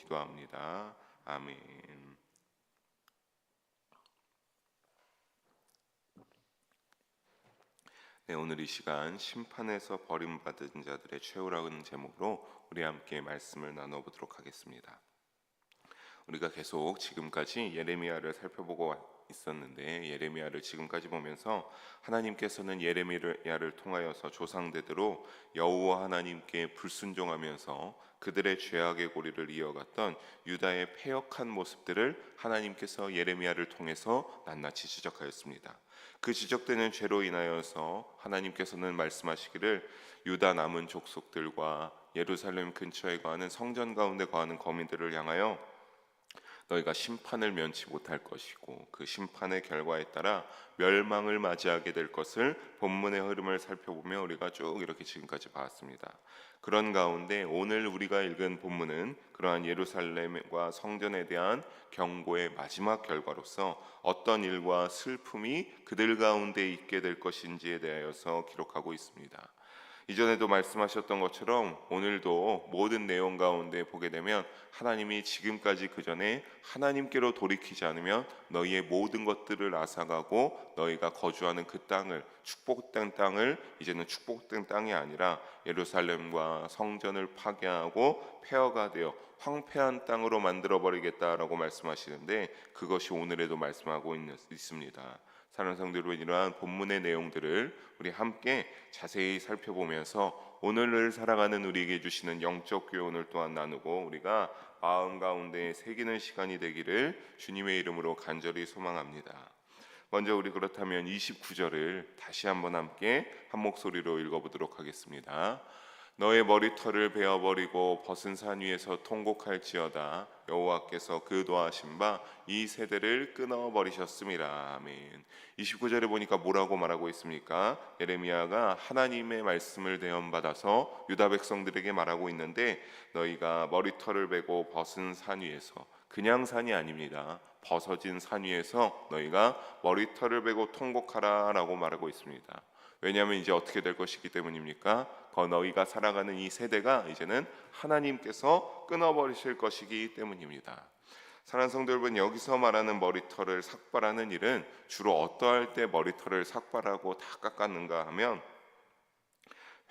기도합니다. 아멘. 네, 오늘 이 시간 심판에서 버림받은 자들의 최후라는 제목으로 우리 함께 말씀을 나눠보도록 하겠습니다. 우리가 계속 지금까지 예레미야를 살펴보고 있었는데, 예레미야를 지금까지 보면서 하나님께서는 예레미야를 통하여서 조상대대로 여호와 하나님께 불순종하면서 그들의 죄악의 고리를 이어갔던 유다의 패역한 모습들을 하나님께서 예레미야를 통해서 낱낱이 지적하였습니다. 그 지적되는 죄로 인하여서 하나님께서는 말씀하시기를 유다 남은 족속들과 예루살렘 근처에 거하는 성전 가운데 거하는 거민들을 향하여 너희가 심판을 면치 못할 것이고 그 심판의 결과에 따라 멸망을 맞이하게 될 것을 본문의 흐름을 살펴보며 우리가 쭉 이렇게 지금까지 봤습니다. 그런 가운데 오늘 우리가 읽은 본문은 그러한 예루살렘과 성전에 대한 경고의 마지막 결과로서 어떤 일과 슬픔이 그들 가운데 있게 될 것인지에 대하여서 기록하고 있습니다. 이전에도 말씀하셨던 것처럼 오늘도 모든 내용 가운데 보게 되면 하나님이 지금까지 그 전에 하나님께로 돌이키지 않으면 너희의 모든 것들을 앗아가고 너희가 거주하는 그 땅을, 축복된 땅을 이제는 축복된 땅이 아니라 예루살렘과 성전을 파괴하고 폐허가 되어 황폐한 땅으로 만들어버리겠다라고 말씀하시는데, 그것이 오늘에도 말씀하고 있습니다. 사랑하는 성도 여러분, 이러한 본문의 내용들을 우리 함께 자세히 살펴보면서 오늘을 살아가는 우리에게 주시는 영적 교훈을 또한 나누고 우리가 마음 가운데 새기는 시간이 되기를 주님의 이름으로 간절히 소망합니다. 먼저 우리 그렇다면 29절을 다시 한번 함께 한 목소리로 읽어보도록 하겠습니다. 너의 머리털을 베어버리고 벗은 산 위에서 통곡할지어다. 여호와께서 그도하신 바 이 세대를 끊어버리셨음이라. 아멘. 29절에 보니까 뭐라고 말하고 있습니까? 예레미야가 하나님의 말씀을 대언받아서 유다 백성들에게 말하고 있는데, 너희가 머리털을 베고 벗은 산 위에서, 그냥 산이 아닙니다. 벗어진 산 위에서 너희가 머리털을 베고 통곡하라 라고 말하고 있습니다. 왜냐하면 이제 어떻게 될 것이기 때문입니까? 너희가 살아가는 이 세대가 이제는 하나님께서 끊어버리실 것이기 때문입니다. 사랑하는 성도 여러분, 여기서 말하는 머리털을 삭발하는 일은 주로 어떠할 때 머리털을 삭발하고 다 깎았는가 하면,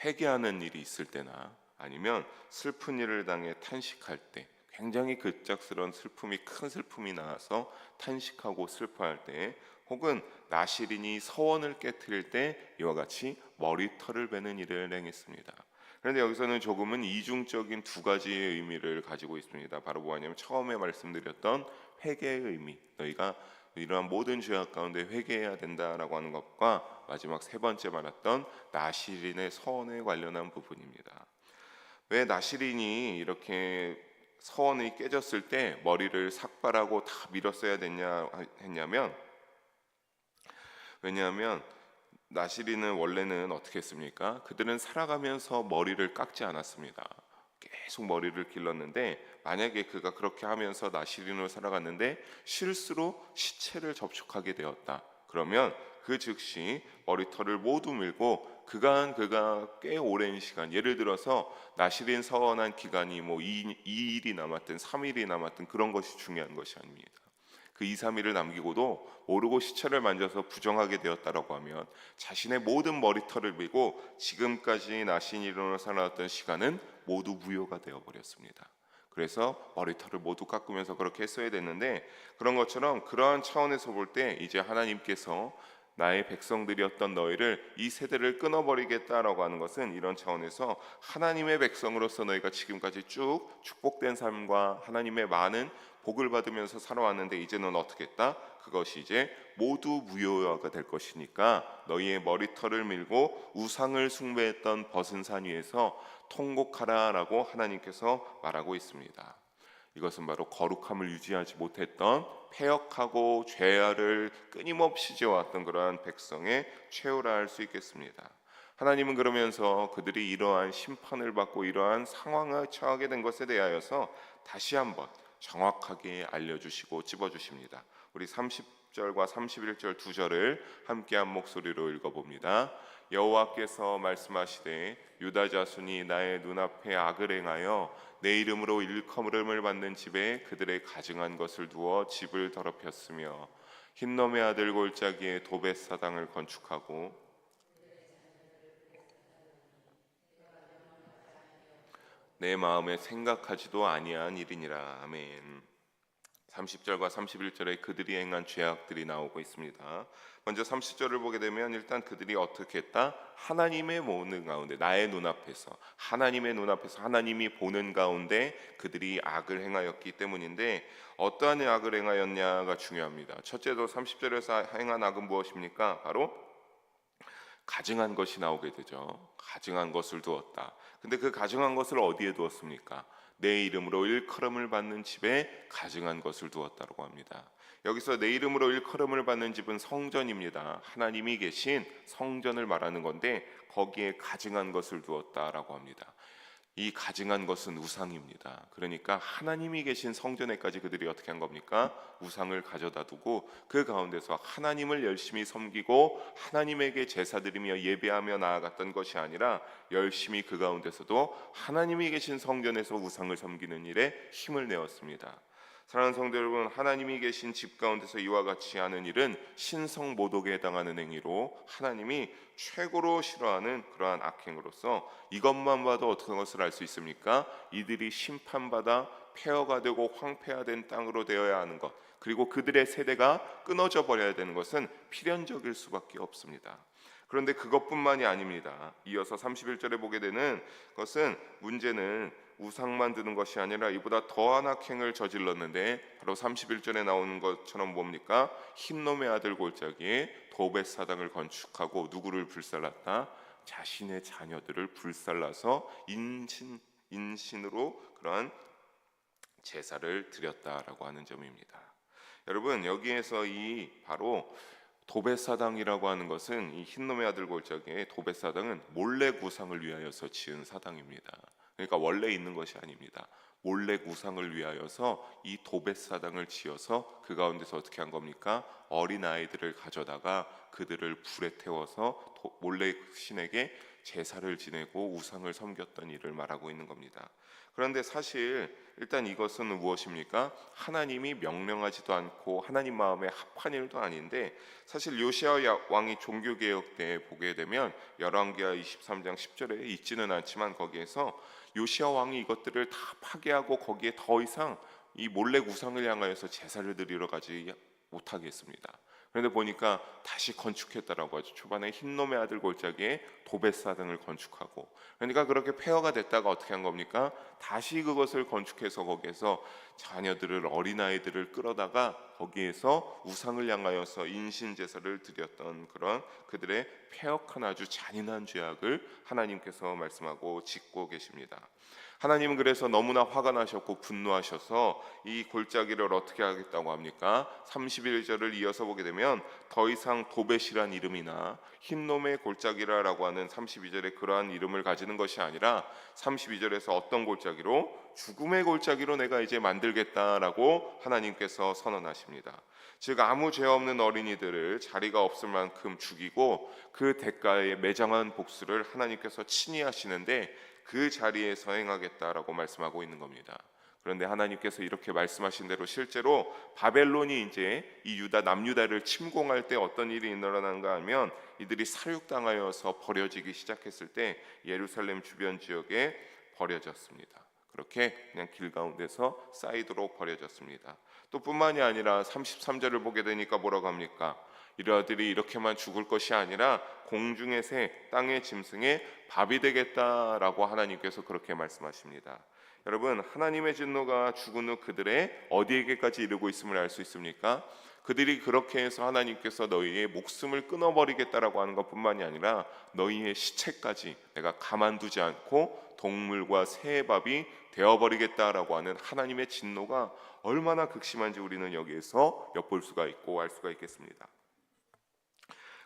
회개하는 일이 있을 때나 아니면 슬픈 일을 당해 탄식할 때, 굉장히 급작스러운 슬픔이, 큰 슬픔이 나와서 탄식하고 슬퍼할 때, 혹은 나시린이 서원을 깨트릴 때 이와 같이 머리털을 베는 일을 행했습니다. 그런데 여기서는 조금은 이중적인 두 가지의 의미를 가지고 있습니다. 바로 뭐냐면 처음에 말씀드렸던 회개의 의미, 너희가 이러한 모든 죄악 가운데 회개해야 된다라고 하는 것과 마지막 세 번째 말했던 나시린의 서원에 관련한 부분입니다. 왜 나시린이 이렇게 서원이 깨졌을 때 머리를 삭발하고 다 밀었어야 했냐면, 왜냐하면 나시린은 원래는 어떻게 했습니까? 그들은 살아가면서 머리를 깎지 않았습니다. 계속 머리를 길렀는데, 만약에 그가 그렇게 하면서 나시린으로 살아갔는데 실수로 시체를 접촉하게 되었다, 그러면 그 즉시 머리털을 모두 밀고 그가 꽤 오랜 시간, 예를 들어서 나시린 서원한 기간이 뭐 2일이 남았든 3일이 남았든 그런 것이 중요한 것이 아닙니다. 그 2, 3일을 남기고도 모르고 시체를 만져서 부정하게 되었다라고 하면 자신의 모든 머리털을 밀고 지금까지 나시린으로 살아왔던 시간은 모두 무효가 되어버렸습니다. 그래서 머리털을 모두 깎으면서 그렇게 했어야 됐는데, 그런 것처럼 그러한 차원에서 볼 때 이제 하나님께서 나의 백성들이었던 너희를, 이 세대를 끊어버리겠다라고 하는 것은 이런 차원에서 하나님의 백성으로서 너희가 지금까지 쭉 축복된 삶과 하나님의 많은 복을 받으면서 살아왔는데 이제는 어떻게 했다? 그것이 이제 모두 무효화가 될 것이니까 너희의 머리털을 밀고 우상을 숭배했던 벗은 산 위에서 통곡하라라고 하나님께서 말하고 있습니다. 이것은 바로 거룩함을 유지하지 못했던 패역하고 죄를 끊임없이 지어왔던 그러한 백성의 최후라 할 수 있겠습니다. 하나님은 그러면서 그들이 이러한 심판을 받고 이러한 상황에 처하게 된 것에 대하여서 다시 한번 정확하게 알려주시고 찝어주십니다. 우리 30절과 31절 두 절을 함께 한 목소리로 읽어봅니다. 여호와께서 말씀하시되 유다 자손이 나의 눈앞에 악을 행하여 내 이름으로 일컬음을 받는 집에 그들의 가증한 것을 두어 집을 더럽혔으며 흰놈의 아들 골짜기에 도벳 사당을 건축하고 내 마음에 생각하지도 아니한 일이니라. 아멘. 30절과 31절에 그들이 행한 죄악들이 나오고 있습니다. 먼저 30절을 보게 되면 일단 그들이 어떻게 했다? 하나님의 보는 가운데, 나의 눈앞에서, 하나님의 눈앞에서 하나님이 보는 가운데 그들이 악을 행하였기 때문인데, 어떠한 악을 행하였냐가 중요합니다. 첫째도 30절에서 행한 악은 무엇입니까? 바로 가증한 것이 나오게 되죠. 가증한 것을 두었다. 근데 그 가증한 것을 어디에 두었습니까? 내 이름으로 일컬음을 받는 집에 가증한 것을 두었다고 합니다. 여기서 내 이름으로 일컬음을 받는 집은 성전입니다. 하나님이 계신 성전을 말하는 건데 거기에 가증한 것을 두었다라고 합니다. 이 가증한 것은 우상입니다. 그러니까 하나님이 계신 성전에까지 그들이 어떻게 한 겁니까? 우상을 가져다 두고 그 가운데서 하나님을 열심히 섬기고 하나님에게 제사 드리며 예배하며 나아갔던 것이 아니라 열심히 그 가운데서도 하나님이 계신 성전에서 우상을 섬기는 일에 힘을 내었습니다. 사랑하는 성도 여러분, 하나님이 계신 집 가운데서 이와 같이 하는 일은 신성 모독에 해당하는 행위로 하나님이 최고로 싫어하는 그러한 악행으로서 이것만 봐도 어떤 것을 알 수 있습니까? 이들이 심판받아 폐허가 되고 황폐화된 땅으로 되어야 하는 것, 그리고 그들의 세대가 끊어져 버려야 되는 것은 필연적일 수밖에 없습니다. 그런데 그것뿐만이 아닙니다. 이어서 31절에 보게 되는 것은 문제는 우상만 드는 것이 아니라 이보다 더한 악행을 저질렀는데 바로 31절에 나오는 것처럼 뭡니까? 흰놈의 아들 골짜기에 도벳 사당을 건축하고 누구를 불살랐다? 자신의 자녀들을 불살라서 인신으로 그러한 제사를 드렸다라고 하는 점입니다. 여러분, 여기에서 이 바로 도벳 사당이라고 하는 것은 이 흰놈의 아들 골짜기에 도벳 사당은 몰래 우상을 위하여서 지은 사당입니다. 그러니까 원래 있는 것이 아닙니다. 몰래 우상을 위하여서 이 도벳 사당을 지어서 그 가운데서 어떻게 한 겁니까? 어린 아이들을 가져다가 그들을 불에 태워서 몰래 신에게 제사를 지내고 우상을 섬겼던 일을 말하고 있는 겁니다. 그런데 사실 일단 이것은 무엇입니까? 하나님이 명령하지도 않고 하나님 마음에 합한 일도 아닌데, 사실 요시야 왕이 종교개혁 때 보게 되면 열왕기하 23장 10절에 있지는 않지만 거기에서 요시야 왕이 이것들을 다 파괴하고 거기에 더 이상 이 몰래 우상을 향하여서 제사를 드리러 가지 못하게 했습니다. 그런데 보니까 다시 건축했다라고 하죠. 초반에 흰놈의 아들 골짜기에 도벳 사당을 건축하고, 그러니까 그렇게 폐허가 됐다가 어떻게 한 겁니까? 다시 그것을 건축해서 거기에서 자녀들을, 어린아이들을 끌어다가 거기에서 우상을 향하여서 인신 제사를 드렸던 그런 그들의 폐역한 아주 잔인한 죄악을 하나님께서 말씀하고 짓고 계십니다. 하나님은 그래서 너무나 화가 나셨고 분노하셔서 이 골짜기를 어떻게 하겠다고 합니까? 31절을 이어서 보게 되면 더 이상 도벳이란 이름이나 흰놈의 골짜기라고 하는 32절에 그러한 이름을 가지는 것이 아니라 32절에서 어떤 골짜기로? 죽음의 골짜기로 내가 이제 만들겠다라고 하나님께서 선언하십니다. 즉 아무 죄 없는 어린이들을 자리가 없을 만큼 죽이고 그 대가에 매장한 복수를 하나님께서 친히 하시는데 그 자리에서 행하겠다라고 말씀하고 있는 겁니다. 그런데 하나님께서 이렇게 말씀하신 대로 실제로 바벨론이 이제 이 유다 남유다를 침공할 때 어떤 일이 일어나는가 하면 이들이 살육당하여서 버려지기 시작했을 때 예루살렘 주변 지역에 버려졌습니다. 그렇게 그냥 길 가운데서 쌓이도록 버려졌습니다. 또 뿐만이 아니라 33절을 보게 되니까 뭐라고 합니까? 이러들이 이렇게만 죽을 것이 아니라 공중의 새, 땅의 짐승의 밥이 되겠다라고 하나님께서 그렇게 말씀하십니다. 여러분, 하나님의 진노가 죽은 후 그들의 어디에게까지 이르고 있음을 알 수 있습니까? 그들이 그렇게 해서 하나님께서 너희의 목숨을 끊어버리겠다라고 하는 것뿐만이 아니라 너희의 시체까지 내가 가만두지 않고 동물과 새의 밥이 되어버리겠다라고 하는 하나님의 진노가 얼마나 극심한지 우리는 여기에서 엿볼 수가 있고 알 수가 있겠습니다.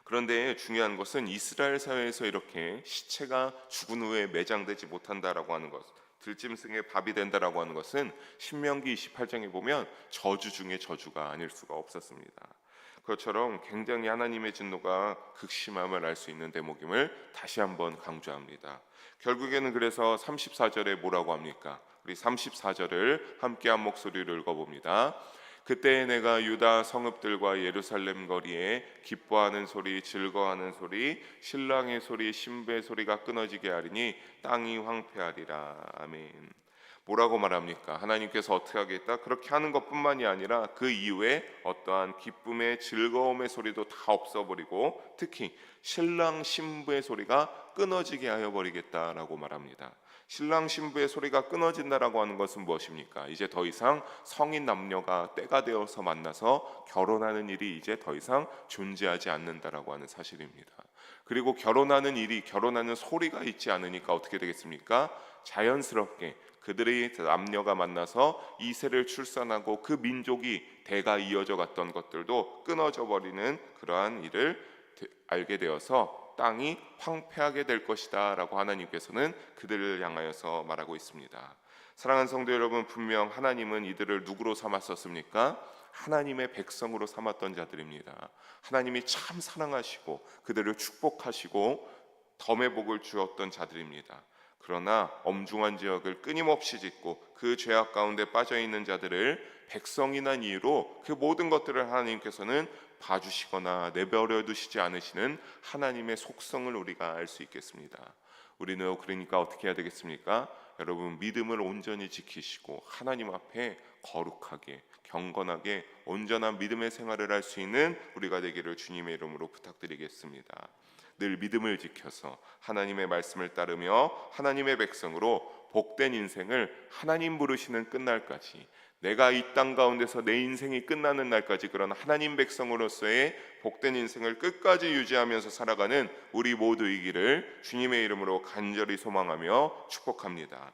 그런데 중요한 것은 이스라엘 사회에서 이렇게 시체가 죽은 후에 매장되지 못한다라고 하는 것, 들짐승의 밥이 된다라고 하는 것은 신명기 28장에 보면 저주 중에 저주가 아닐 수가 없었습니다. 그것처럼 굉장히 하나님의 진노가 극심함을 알 수 있는 대목임을 다시 한번 강조합니다. 결국에는 그래서 34절에 뭐라고 합니까? 우리 34절을 함께 한 목소리로 읽어봅니다. 그때 내가 유다 성읍들과 예루살렘 거리에 기뻐하는 소리, 즐거워하는 소리, 신랑의 소리, 신부의 소리가 끊어지게 하리니 땅이 황폐하리라. 아멘. 뭐라고 말합니까? 하나님께서 어떻게 하겠다? 그렇게 하는 것뿐만이 아니라 그 이후에 어떠한 기쁨의 즐거움의 소리도 다 없어버리고 특히 신랑 신부의 소리가 끊어지게 하여 버리겠다라고 말합니다. 신랑 신부의 소리가 끊어진다라고 하는 것은 무엇입니까? 이제 더 이상 성인 남녀가 때가 되어서 만나서 결혼하는 일이 이제 더 이상 존재하지 않는다라고 하는 사실입니다. 그리고 결혼하는 일이, 결혼하는 소리가 있지 않으니까 어떻게 되겠습니까? 자연스럽게 그들의 남녀가 만나서 이세를 출산하고 그 민족이 대가 이어져 갔던 것들도 끊어져 버리는 그러한 일을 알게 되어서 땅이 황폐하게 될 것이다 라고 하나님께서는 그들을 향하여서 말하고 있습니다. 사랑하는 성도 여러분, 분명 하나님은 이들을 누구로 삼았었습니까? 하나님의 백성으로 삼았던 자들입니다. 하나님이 참 사랑하시고 그들을 축복하시고 덤의 복을 주었던 자들입니다. 그러나 엄중한 지역을 끊임없이 짓고 그 죄악 가운데 빠져있는 자들을 백성이란 이유로 그 모든 것들을 하나님께서는 봐주시거나 내버려 두시지 않으시는 하나님의 속성을 우리가 알 수 있겠습니다. 우리는 그러니까 어떻게 해야 되겠습니까? 여러분, 믿음을 온전히 지키시고 하나님 앞에 거룩하게 경건하게 온전한 믿음의 생활을 할 수 있는 우리가 되기를 주님의 이름으로 부탁드리겠습니다. 늘 믿음을 지켜서 하나님의 말씀을 따르며 하나님의 백성으로 복된 인생을 하나님 부르시는 끝날까지, 내가 이 땅 가운데서 내 인생이 끝나는 날까지 그런 하나님 백성으로서의 복된 인생을 끝까지 유지하면서 살아가는 우리 모두이기를 주님의 이름으로 간절히 소망하며 축복합니다.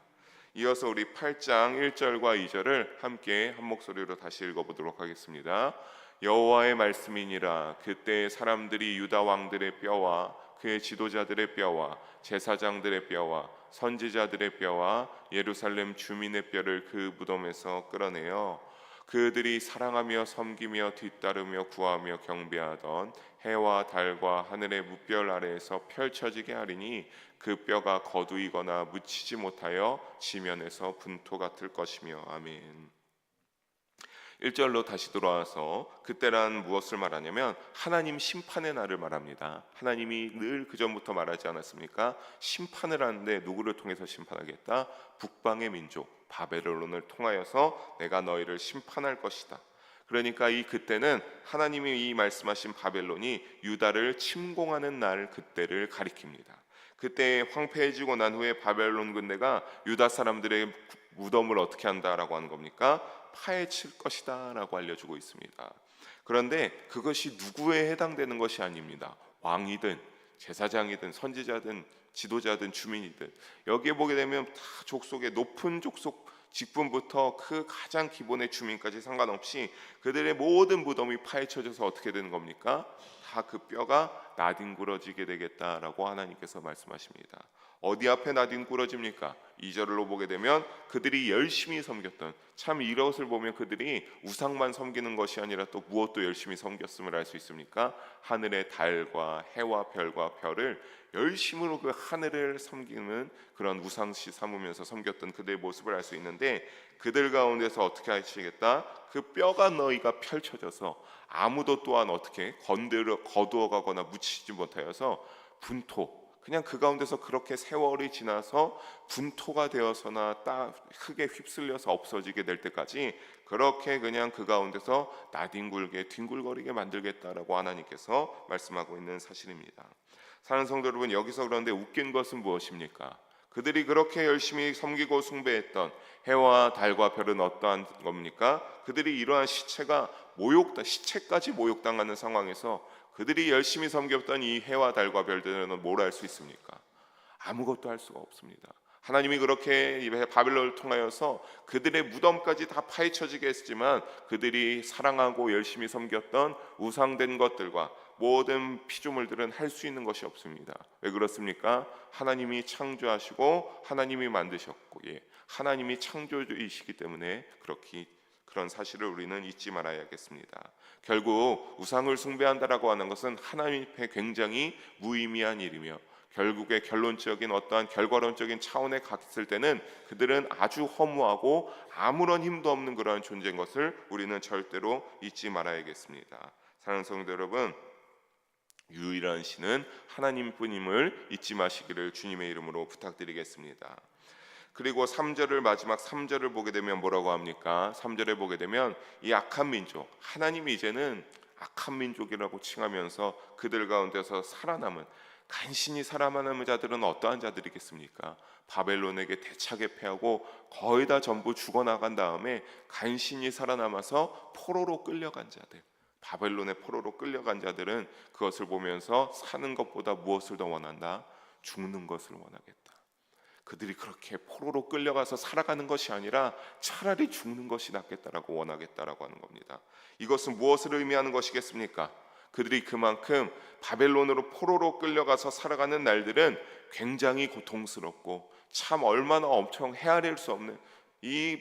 이어서 우리 8장 1절과 2절을 함께 한 목소리로 다시 읽어보도록 하겠습니다. 여호와의 말씀이니라. 그때 사람들이 유다 왕들의 뼈와 그의 지도자들의 뼈와 제사장들의 뼈와 선지자들의 뼈와 예루살렘 주민의 뼈를 그 무덤에서 끌어내어 그들이 사랑하며 섬기며 뒤따르며 구하며 경배하던 해와 달과 하늘의 무별 아래에서 펼쳐지게 하리니 그 뼈가 거두이거나 묻히지 못하여 지면에서 분토 같을 것이며. 아멘. 1절로 다시 돌아와서 그때란 무엇을 말하냐면 하나님 심판의 날을 말합니다. 하나님이 늘 그전부터 말하지 않았습니까? 심판을 하는데 누구를 통해서 심판하겠다? 북방의 민족 바벨론을 통하여서 내가 너희를 심판할 것이다. 그러니까 이 그때는 하나님이 이 말씀하신 바벨론이 유다를 침공하는 날, 그때를 가리킵니다. 그때 황폐해지고 난 후에 바벨론 군대가 유다 사람들의 무덤을 어떻게 한다라고 하는 겁니까? 파헤칠 것이다 라고 알려주고 있습니다. 그런데 그것이 누구에 해당되는 것이 아닙니다. 왕이든 제사장이든 선지자든 지도자든 주민이든 여기에 보게 되면 다 족속의 높은 족속 직분부터 그 가장 기본의 주민까지 상관없이 그들의 모든 무덤이 파헤쳐져서 어떻게 되는 겁니까? 다 그 뼈가 나뒹굴어지게 되겠다라고 하나님께서 말씀하십니다. 어디 앞에 나뒹굴어집니까? 2절로 보게 되면 그들이 열심히 섬겼던, 참 이것을 보면 그들이 우상만 섬기는 것이 아니라 또 무엇도 열심히 섬겼음을 알 수 있습니까? 하늘의 달과 해와 별과 별을 열심으로 그 하늘을 섬기는 그런 우상시 삼으면서 섬겼던 그들의 모습을 알 수 있는데, 그들 가운데서 어떻게 하시겠다? 그 뼈가 너희가 펼쳐져서 아무도 또한 어떻게 거두어가거나 묻히지 못하여서 분토, 그냥 그 가운데서 그렇게 세월이 지나서 분토가 되어서나 흙에 휩쓸려서 없어지게 될 때까지 그렇게 그냥 그 가운데서 나뒹굴게 뒹굴거리게 만들겠다라고 하나님께서 말씀하고 있는 사실입니다. 사랑하는 성도 여러분, 여기서 그런데 웃긴 것은 무엇입니까? 그들이 그렇게 열심히 섬기고 숭배했던 해와 달과 별은 어떠한 겁니까? 그들이 이러한 시체까지 모욕당하는 상황에서 그들이 열심히 섬겼던 이 해와 달과 별들은 뭘 할 수 있습니까? 아무것도 할 수가 없습니다. 하나님이 그렇게 바벨론을 통하여서 그들의 무덤까지 다 파헤쳐지게 했지만 그들이 사랑하고 열심히 섬겼던 우상된 것들과 모든 피조물들은 할 수 있는 것이 없습니다. 왜 그렇습니까? 하나님이 창조하시고 하나님이 만드셨고, 하나님이 창조주이시기 때문에 그런 사실을 우리는 잊지 말아야겠습니다. 결국 우상을 숭배한다라고 하는 것은 하나님 앞에 굉장히 무의미한 일이며, 결국에 결론적인 어떠한 결과론적인 차원에 갔을 때는 그들은 아주 허무하고 아무런 힘도 없는 그러한 존재인 것을 우리는 절대로 잊지 말아야겠습니다. 사랑하는 성도 여러분, 유일한 신은 하나님뿐임을 잊지 마시기를 주님의 이름으로 부탁드리겠습니다. 그리고 마지막 3절을 보게 되면 뭐라고 합니까? 3절에 보게 되면 이 악한 민족, 하나님이 이제는 악한 민족이라고 칭하면서 그들 가운데서 살아남은, 간신히 살아남은 자들은 어떠한 자들이겠습니까? 바벨론에게 대차게 패하고 거의 다 전부 죽어나간 다음에 간신히 살아남아서 포로로 끌려간 자들, 바벨론의 포로로 끌려간 자들은 그것을 보면서 사는 것보다 무엇을 더 원한다? 죽는 것을 원하겠다. 그들이 그렇게 포로로 끌려가서 살아가는 것이 아니라 차라리 죽는 것이 낫겠다라고 원하겠다라고 하는 겁니다. 이것은 무엇을 의미하는 것이겠습니까? 그들이 그만큼 바벨론으로 포로로 끌려가서 살아가는 날들은 굉장히 고통스럽고 참 얼마나 엄청 헤아릴 수 없는, 이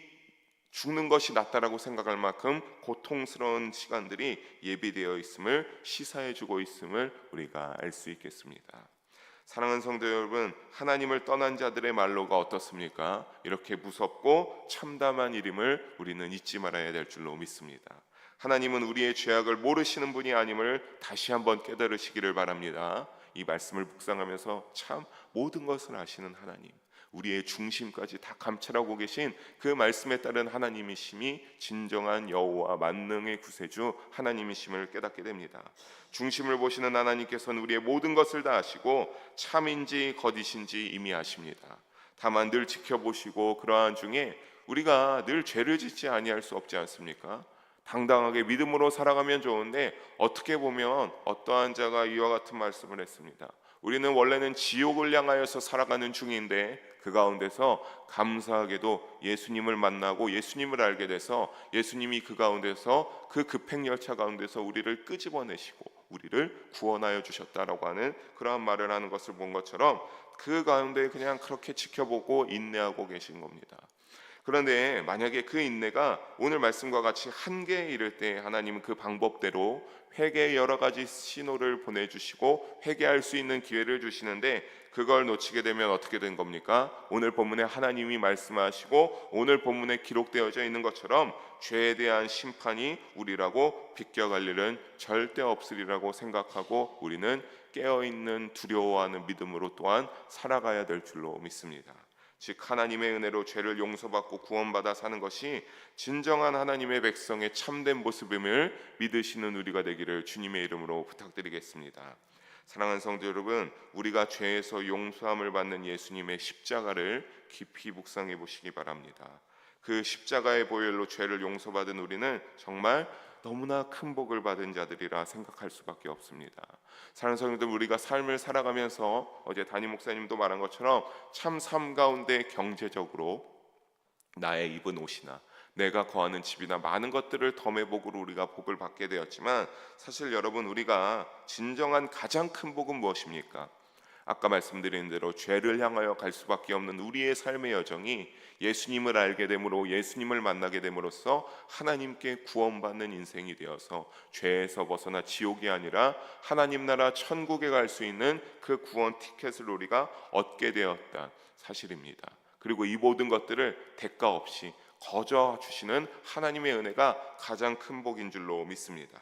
죽는 것이 낫다라고 생각할 만큼 고통스러운 시간들이 예비되어 있음을 시사해주고 있음을 우리가 알 수 있겠습니다. 사랑하는 성도 여러분, 하나님을 떠난 자들의 말로가 어떻습니까? 이렇게 무섭고 참담한 일임을 우리는 잊지 말아야 될 줄로 믿습니다. 하나님은 우리의 죄악을 모르시는 분이 아님을 다시 한번 깨달으시기를 바랍니다. 이 말씀을 묵상하면서 참 모든 것을 아시는 하나님, 우리의 중심까지 다 감찰하고 계신 그 말씀에 따른 하나님이심이 진정한 여호와 만능의 구세주 하나님이심을 깨닫게 됩니다. 중심을 보시는 하나님께서는 우리의 모든 것을 다 아시고 참인지 거짓인지 이미 아십니다. 다만 늘 지켜보시고 그러한 중에 우리가 늘 죄를 짓지 아니할 수 없지 않습니까? 당당하게 믿음으로 살아가면 좋은데, 어떻게 보면 어떠한 자가 이와 같은 말씀을 했습니다. 우리는 원래는 지옥을 향하여서 살아가는 중인데 그 가운데서 감사하게도 예수님을 만나고 예수님을 알게 돼서 예수님이 그 가운데서, 그 급행열차 가운데서 우리를 끄집어내시고 우리를 구원하여 주셨다라고 하는 그러한 말을 하는 것을 본 것처럼 그 가운데 그냥 그렇게 지켜보고 인내하고 계신 겁니다. 그런데 만약에 그 인내가 오늘 말씀과 같이 한계에 이를 때 하나님은 그 방법대로 회개의 여러 가지 신호를 보내주시고 회개할 수 있는 기회를 주시는데, 그걸 놓치게 되면 어떻게 된 겁니까? 오늘 본문에 하나님이 말씀하시고 오늘 본문에 기록되어져 있는 것처럼 죄에 대한 심판이 우리라고 비껴갈 일은 절대 없으리라고 생각하고 우리는 깨어있는 두려워하는 믿음으로 또한 살아가야 될 줄로 믿습니다. 즉 하나님의 은혜로 죄를 용서받고 구원받아 사는 것이 진정한 하나님의 백성의 참된 모습임을 믿으시는 우리가 되기를 주님의 이름으로 부탁드리겠습니다. 사랑하는 성도 여러분, 우리가 죄에서 용서함을 받는 예수님의 십자가를 깊이 묵상해 보시기 바랍니다. 그 십자가의 보혈로 죄를 용서받은 우리는 정말 너무나 큰 복을 받은 자들이라 생각할 수밖에 없습니다. 사랑하는 성도들, 우리가 삶을 살아가면서 어제 담임 목사님도 말한 것처럼 참 삶 가운데 경제적으로 나의 입은 옷이나 내가 거하는 집이나 많은 것들을 덤의 복으로 우리가 복을 받게 되었지만, 사실 여러분, 우리가 진정한 가장 큰 복은 무엇입니까? 아까 말씀드린 대로 죄를 향하여 갈 수밖에 없는 우리의 삶의 여정이 예수님을 알게 됨으로, 예수님을 만나게 됨으로써 하나님께 구원받는 인생이 되어서 죄에서 벗어나 지옥이 아니라 하나님 나라 천국에 갈 수 있는 그 구원 티켓을 우리가 얻게 되었다 사실입니다. 그리고 이 모든 것들을 대가 없이 거저 주시는 하나님의 은혜가 가장 큰 복인 줄로 믿습니다.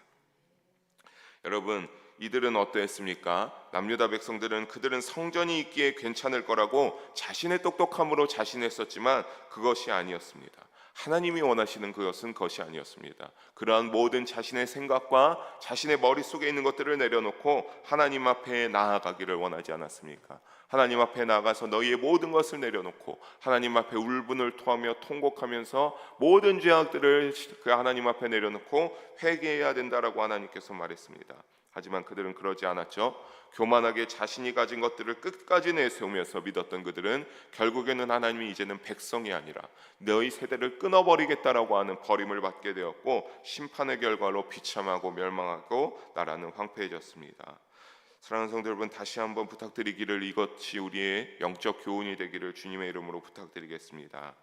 여러분, 이들은 어떠했습니까? 남유다 백성들은 그들은 성전이 있기에 괜찮을 거라고 자신의 똑똑함으로 자신했었지만 그것이 아니었습니다. 하나님이 원하시는 그것이 아니었습니다. 그러한 모든 자신의 생각과 자신의 머릿속에 있는 것들을 내려놓고 하나님 앞에 나아가기를 원하지 않았습니까? 하나님 앞에 나아가서 너희의 모든 것을 내려놓고 하나님 앞에 울분을 토하며 통곡하면서 모든 죄악들을 그 하나님 앞에 내려놓고 회개해야 된다라고 하나님께서 말했습니다. 하지만 그들은 그러지 않았죠. 교만하게 자신이 가진 것들을 끝까지 내세우면서 믿었던 그들은 결국에는 하나님이 이제는 백성이 아니라 너희 세대를 끊어버리겠다라고 하는 버림을 받게 되었고, 심판의 결과로 비참하고 멸망하고 나라는 황폐해졌습니다. 사랑하는 성도 여러분, 다시 한번 부탁드리기를, 이것이 우리의 영적 교훈이 되기를 주님의 이름으로 부탁드리겠습니다.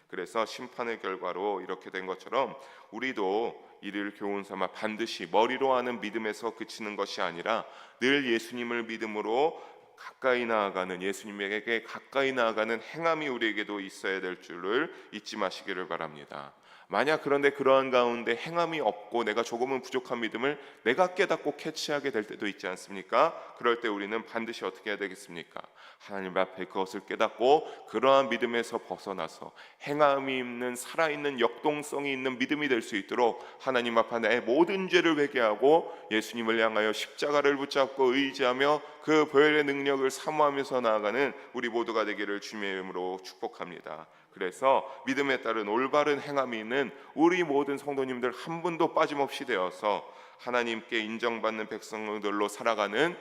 그래서 심판의 결과로 이렇게 된 것처럼 우리도 이를 교훈 삼아 반드시 머리로 하는 믿음에서 그치는 것이 아니라 늘 예수님을 믿음으로 가까이 나아가는, 예수님에게 가까이 나아가는 행함이 우리에게도 있어야 될 줄을 잊지 마시기를 바랍니다. 만약 그런데 그러한 가운데 행함이 없고 내가 조금은 부족한 믿음을 내가 깨닫고 캐치하게 될 때도 있지 않습니까? 그럴 때 우리는 반드시 어떻게 해야 되겠습니까? 하나님 앞에 그것을 깨닫고 그러한 믿음에서 벗어나서 행함이 있는, 살아있는, 역동성이 있는 믿음이 될 수 있도록 하나님 앞에 내 모든 죄를 회개하고 예수님을 향하여 십자가를 붙잡고 의지하며 그 보혈의 능력을 사모하면서 나아가는 우리 모두가 되기를 주님의 이름으로 축복합니다. 그래서 믿음에 따른 올바른 행함이 있는 우리 모든 성도님들 한 분도 빠짐없이 되어서 하나님께 인정받는 백성들로 살아가는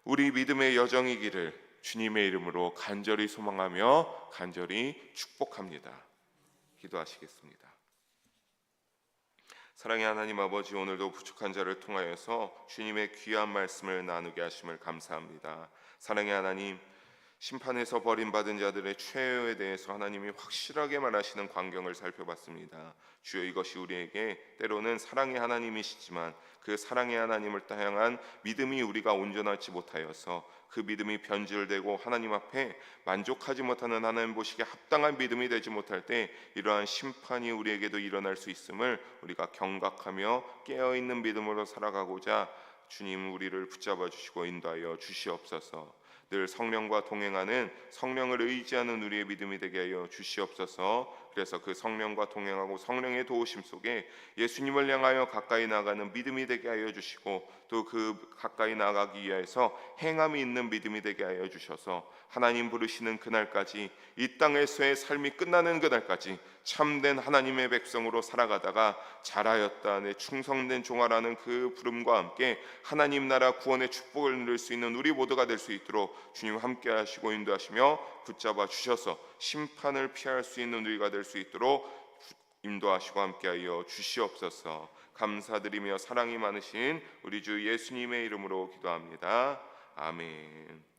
우리 믿음의 여정이기를 주님의 이름으로 간절히 소망하며 간절히 축복합니다. 기도하시겠습니다. 사랑의 하나님 아버지, 오늘도 부족한 자를 통하여서 주님의 귀한 말씀을 나누게 하심을 감사합니다. 사랑의 하나님, 심판에서 버림받은 자들의 최후에 대해서 하나님이 확실하게 말하시는 광경을 살펴봤습니다. 주여, 이것이 우리에게 때로는 사랑의 하나님이시지만 그 사랑의 하나님을 향한 믿음이 우리가 온전하지 못하여서 그 믿음이 변질되고 하나님 앞에 만족하지 못하는, 하나님 보시기에 합당한 믿음이 되지 못할 때 이러한 심판이 우리에게도 일어날 수 있음을 우리가 경각하며 깨어있는 믿음으로 살아가고자 주님 우리를 붙잡아 주시고 인도하여 주시옵소서. 늘 성령과 동행하는, 성령을 의지하는 우리의 믿음이 되게 하여 주시옵소서. 그래서 그 성령과 동행하고 성령의 도우심 속에 예수님을 향하여 가까이 나가는 믿음이 되게 하여 주시고, 또 그 가까이 나가기 위해서 행함이 있는 믿음이 되게 하여 주셔서 하나님 부르시는 그날까지, 이 땅에서의 삶이 끝나는 그날까지 참된 하나님의 백성으로 살아가다가 잘하였다 내 충성된 종아라는 그 부름과 함께 하나님 나라 구원의 축복을 누릴 수 있는 우리 모두가 될 수 있도록 주님 함께 하시고 인도하시며 붙잡아 주셔서 심판을 피할 수 있는 우리가 될 수 있도록 인도하시고 함께하여 주시옵소서. 감사드리며 사랑이 많으신 우리 주 예수님의 이름으로 기도합니다. 아멘.